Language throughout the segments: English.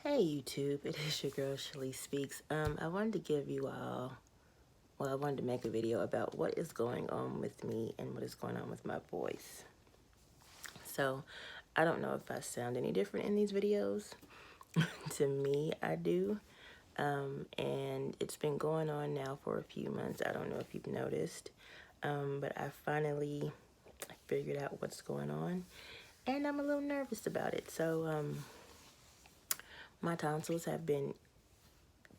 Hey YouTube, it is your girl Shelly Speaks. I wanted to give you all, I wanted to make a video about what is going on with me and what is going on with my voice. So, I don't know if I sound any different in these videos. To me, I do. And it's been going on now for a few months. I don't know if you've noticed. But I finally figured out what's going on. And I'm a little nervous about it. So, my tonsils have been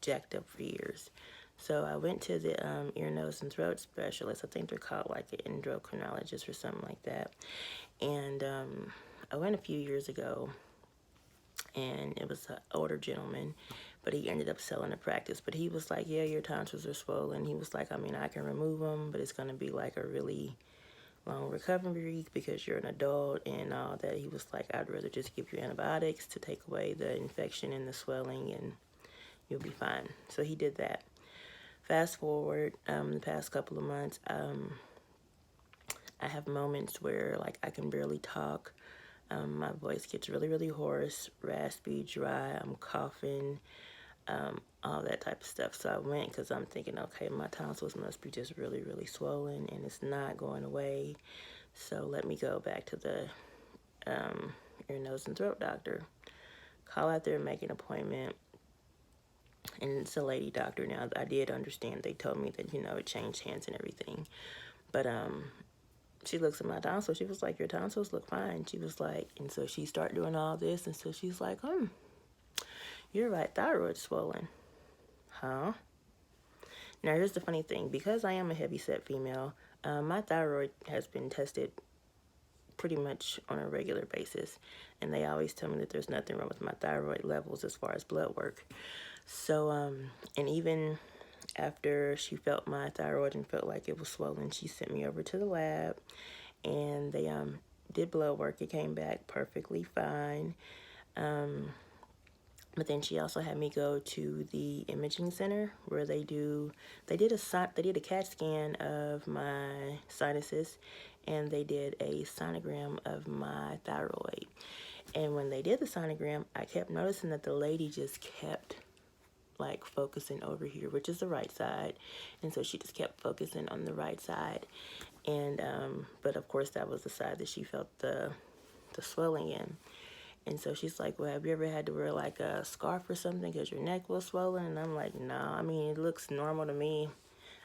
jacked up for years. So I went to the ear, nose, and throat specialist. I think they're called like an endocrinologist or something like that. And I went a few years ago, and it was an older gentleman, but he ended up selling the practice. But he was like, yeah, your tonsils are swollen. He was like, I mean, I can remove them, but it's going to be like a really long recovery because you're an adult and all that. He was like, I'd rather just give you antibiotics to take away the infection and the swelling, and you'll be fine. So he did that. Fast forward the past couple of months, I have moments where like I can barely talk. My voice gets really, really hoarse, raspy, dry. I'm coughing, all that type of stuff. So I went because I'm thinking, okay, my tonsils must be just really, really swollen and it's not going away. So let me go back to the ear, nose, and throat doctor. Call out there and make an appointment. And it's a lady doctor now. I did understand. They told me that, you know, it changed hands and everything. But she looks at my tonsils. She was like, your tonsils look fine. She was like, and so she started doing all this. And so she's like, you're right. Thyroid's swollen. Huh? Now, here's the funny thing. Because I am a heavy-set female, my thyroid has been tested pretty much on a regular basis. And they always tell me that there's nothing wrong with my thyroid levels as far as blood work. So, and even after she felt my thyroid and felt like it was swollen, she sent me over to the lab and they did blood work. It came back perfectly fine. But then she also had me go to the imaging center where they did a CAT scan of my sinuses and they did a sonogram of my thyroid. And when they did the sonogram, I kept noticing that the lady just kept like focusing over here, which is the right side, and so she just kept focusing on the right side. And but of course that was the side that she felt the swelling in. And so she's like, well, have you ever had to wear like a scarf or something because your neck was swollen? And I'm like, no, I mean, it looks normal to me.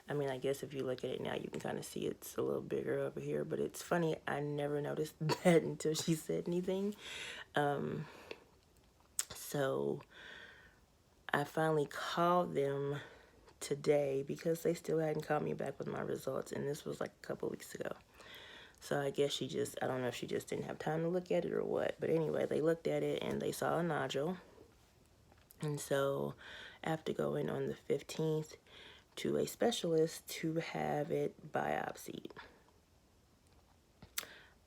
I mean, I guess if you look at it now, you can kind of see it's a little bigger over here, but it's funny, I never noticed that until she said anything. So I finally called them today because they still hadn't called me back with my results, and this was like a couple weeks ago. So I guess I don't know if she just didn't have time to look at it or what, but anyway, they looked at it and they saw a nodule. And so I have to go in on the 15th to a specialist to have it biopsied.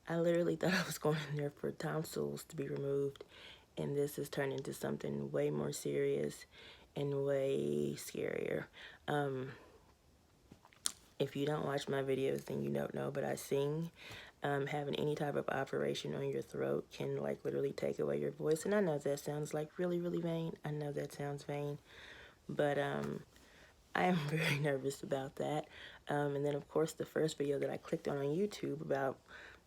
I literally thought I was going in there for tonsils to be removed, and this has turned into something way more serious and way scarier. If you don't watch my videos, then you don't know, but I sing. Having any type of operation on your throat can like literally take away your voice. And I know that sounds like really, really vain. I know that sounds vain, but I am very nervous about that. And then of course the first video that I clicked on YouTube about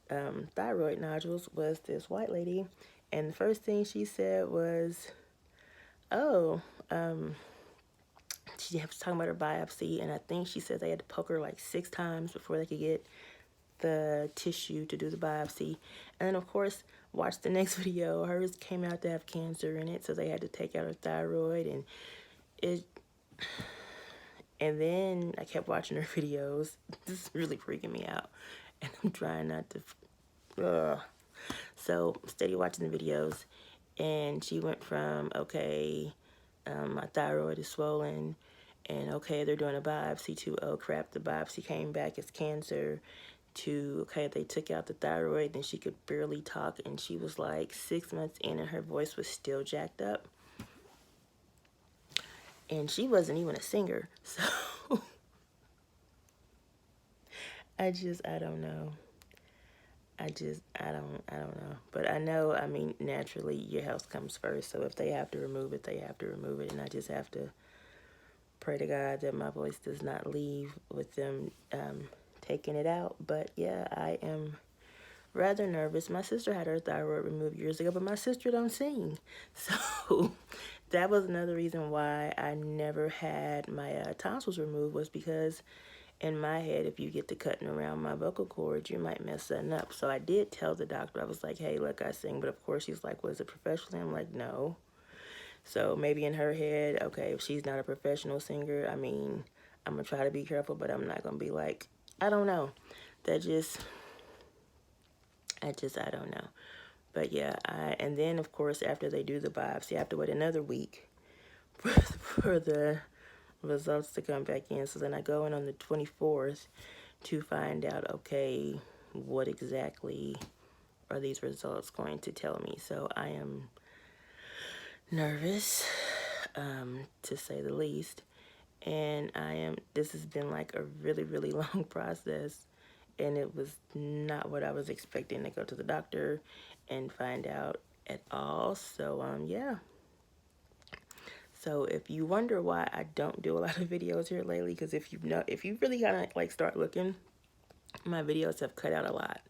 thyroid nodules was this white lady. And the first thing she said was, oh, she was talking about her biopsy, and I think she said they had to poke her like 6 times before they could get the tissue to do the biopsy. And then of course, watch the next video. Hers came out to have cancer in it, so they had to take out her thyroid, and then I kept watching her videos. This is really freaking me out, and I'm trying not to. So steady watching the videos, and she went from, okay, my thyroid is swollen, and okay, they're doing a biopsy, to, oh crap, the biopsy came back as cancer, to, okay, they took out the thyroid and she could barely talk, and she was like 6 months in and her voice was still jacked up. And she wasn't even a singer, so I don't know. I don't know. But I know, I mean, naturally your health comes first. So if they have to remove it, they have to remove it. And I just have to pray to God that my voice does not leave with them taking it out. But yeah, I am rather nervous. My sister had her thyroid removed years ago, but my sister don't sing. So that was another reason why I never had my tonsils removed, was because in my head, if you get to cutting around my vocal cords, you might mess something up. So I did tell the doctor. I was like, hey, look, I sing. But of course, she's like, was it professionally? I'm like, no. So maybe in her head, okay, if she's not a professional singer, I mean, I'm going to try to be careful, but I'm not going to be like, I don't know. I don't know. But yeah, and then of course, after they do the biopsy, I have to wait another week for the results to come back in. So then I go in on the 24th to find out, okay, what exactly are these results going to tell me. So I am nervous, to say the least. And this has been like a really, really long process. And it was not what I was expecting to go to the doctor and find out at all. So, yeah. So if you wonder why I don't do a lot of videos here lately, because if you really kind of like start looking, my videos have cut out a lot.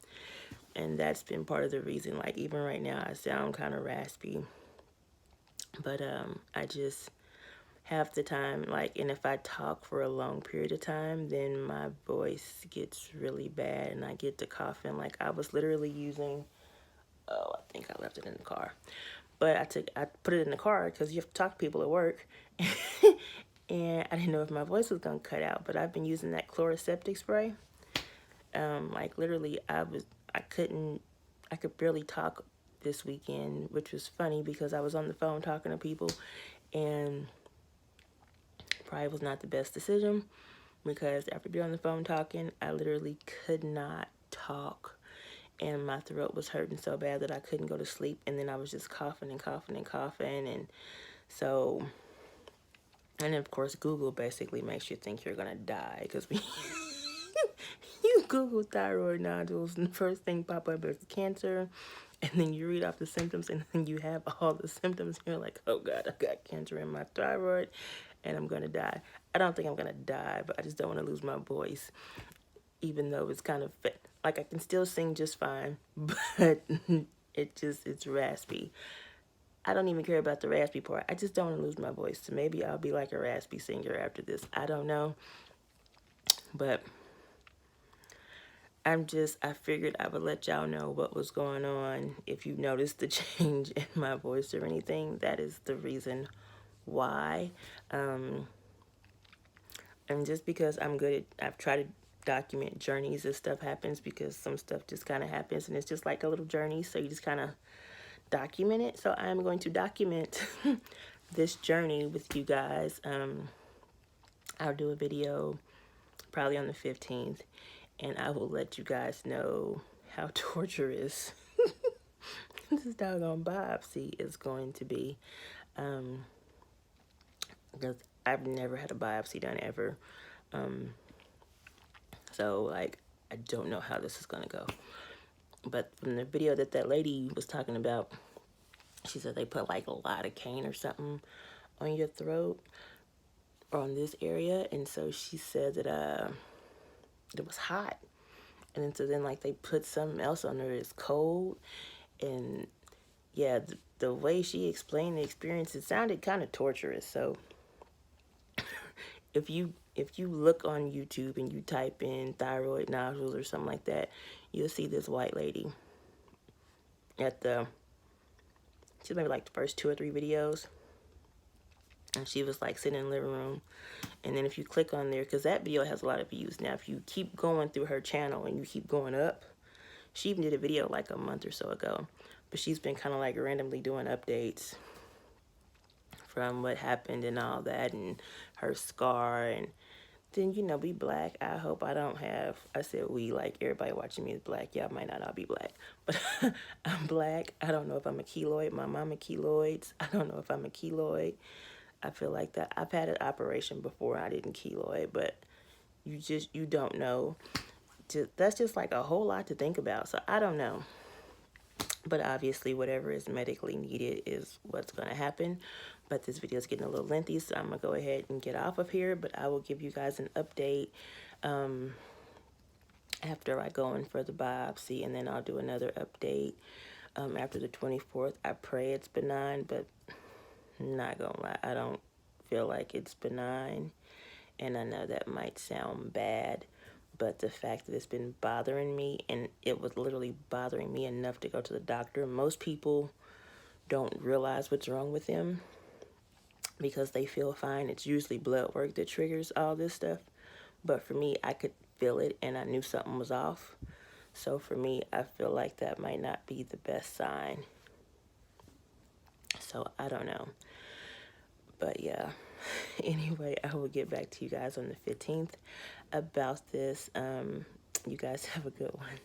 And that's been part of the reason. Like even right now, I sound kind of raspy. But I just half the time, like, and if I talk for a long period of time, then my voice gets really bad and I get to coughing. Like I was literally using, I think I left it in the car, but I put it in the car because you have to talk to people at work. And I didn't know if my voice was gonna cut out, but I've been using that chloroseptic spray. Like literally I could barely talk this weekend, which was funny because I was on the phone talking to people, and probably was not the best decision, because after being on the phone talking, I literally could not talk, and my throat was hurting so bad that I couldn't go to sleep, and then I was just coughing and coughing and coughing. And so, and of course Google basically makes you think you're gonna die, because we you Google thyroid nodules and the first thing pop up is cancer, and then you read off the symptoms, and then you have all the symptoms. You're like, oh God, I got cancer in my thyroid and I'm gonna die. I don't think I'm gonna die, but I just don't want to lose my voice, even though it's kind of like I can still sing just fine, but it's raspy. I don't even care about the raspy part. I just don't want to lose my voice. So maybe I'll be like a raspy singer after this. I don't know. But I figured I would let y'all know what was going on. If you noticed the change in my voice or anything, that is the reason why. And just because I've tried to document journeys as stuff happens, because some stuff just kind of happens and it's just like a little journey. So you just kind of document it. So I'm going to document this journey with you guys. I'll do a video probably on the 15th, and I will let you guys know how torturous this doggone biopsy is going to be. Because I've never had a biopsy done ever. So, like, I don't know how this is going to go. But from the video that lady was talking about, she said they put, like, a lot of cane or something on your throat or on this area. And so she said that it was hot. And then, so then, like, they put something else on there that's cold. And, yeah, the way she explained the experience, it sounded kind of torturous. So if you look on YouTube and you type in thyroid nodules or something like that, you'll see this white lady she's maybe like the first 2 or 3 videos, and she was like sitting in the living room. And then if you click on there, because that video has a lot of views now, if you keep going through her channel and you keep going up, she even did a video like a month or so ago, but she's been kind of like randomly doing updates from what happened and all that, and her scar. And then, you know, we black. I hope I don't have, I said we, like everybody watching me is black. Y'all might not all be black, but I'm black. I don't know if I'm a keloid. My mama keloids. I don't know if I'm a keloid. I feel like that. I've had an operation before. I didn't keloid, but you don't know that's just like a whole lot to think about. So I don't know. But obviously, whatever is medically needed is what's going to happen. But this video is getting a little lengthy, so I'm going to go ahead and get off of here. But I will give you guys an update after I go in for the biopsy. And then I'll do another update after the 24th. I pray it's benign, but I'm not going to lie. I don't feel like it's benign. And I know that might sound bad, but the fact that it's been bothering me, and it was literally bothering me enough to go to the doctor. Most people don't realize what's wrong with them because they feel fine. It's usually blood work that triggers all this stuff. But for me, I could feel it, and I knew something was off. So for me, I feel like that might not be the best sign. So I don't know. But yeah, anyway, I will get back to you guys on the 15th about this. You guys have a good one.